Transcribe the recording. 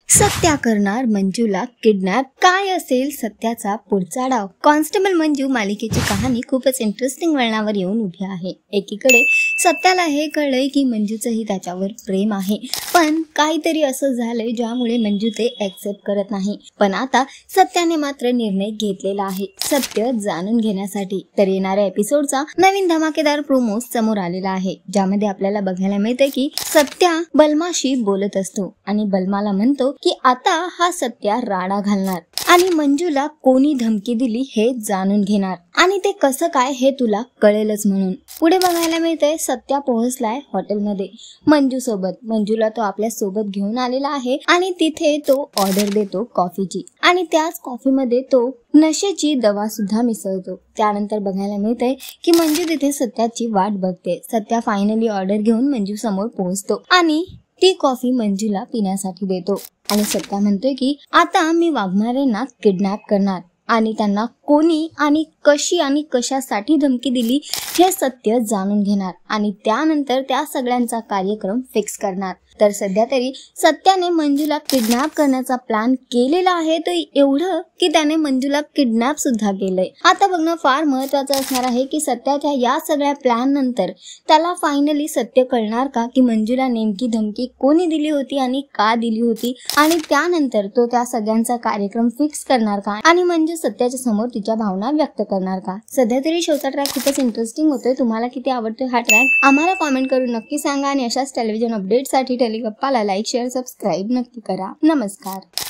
सत्या करणार मंजूला किडनॅप, काय असेल सत्याचा पुढचा डाव? कॉन्स्टेबल मंजू मालिकेची कहाणी खूपच इंटरेस्टिंग वळणावर येऊन उभी आहे। एकीकडे सत्याला हे कळलंय की मंजूचंही त्याच्यावर प्रेम आहे, पण काहीतरी असं झालंय ज्यामुळे मंजू ते ऍक्सेप्ट करत नाही। पण आता सत्याने मात्र निर्णय घेतलेला आहे सत्य जाणून घेण्यासाठी। तर येणाऱ्या एपिसोडचा नवीन धमाकेदार प्रोमो समोर आलेला आहे, ज्यामध्ये आपल्याला बघायला मिळते की सत्या बलमाशी बोलत असतो आणि बलमाला म्हणतो की आता हा सत्या राडा घालणार आणि मंजूला कोणी धमकी दिली हे जाणून घेणार आणि ते कसं काय हे तुला कळेलच म्हणून। पुढे बघायला मिळतंय सत्या पोहोचलाय हॉटेलमध्ये मंजू सोबत। मंजूला तो आपल्या सोबत घेऊन आलेला आहे आणि तिथे तो ऑर्डर देतो कॉफीची आणि त्याच कॉफीमध्ये तो नशेची दवा सुद्धा मिसळतो। त्यानंतर बघायला मिळतंय की मंजू तिथे सत्याची वाट बघते। सत्या फायनली ऑर्डर घेऊन मंजू समोर पोहोचतो आणि ती कॉफी मंजूला पिण्यासाठी देतो आणि सत्या म्हणतोय की आता मी वाघमारेंना किडनॅप करणार आणि त्यांना कोणी आणि कशी आणि कशासाठी धमकी दिली हे सत्य जाणून घेणार आणि त्यानंतर त्या सगळ्यांचा कार्यक्रम फिक्स करणार। तर सध्या तरी सत्याने मंजूला किडनॅप करण्याचा प्लॅन केलेला आहे, तो एवढं की त्याने मंजूला किडनॅप सुद्धा केलंय। आता बघणं फार महत्वाचं असणार आहे की सत्याच्या या सगळ्या प्लॅन नंतर त्याला फायनली सत्य कळणार का की मंजूला नेमकी धमकी कोणी दिली होती आणि का दिली होती आणि त्यानंतर तो त्या सगळ्यांचा कार्यक्रम फिक्स करणार का आणि मंजू सत्याच्या समोर तिच्या भावना व्यक्त करणार का। सध्या तरी शोचा ट्रॅक खूपच इंटरेस्टिंग होतोय। तुम्हाला किती आवडतोय हा ट्रॅक आम्हाला कॉमेंट करून नक्की सांगा आणि अशाच टेलिव्हिजन अपडेटसाठी टेलिगप्पाला लाईक शेअर सबस्क्राईब नक्की करा। नमस्कार।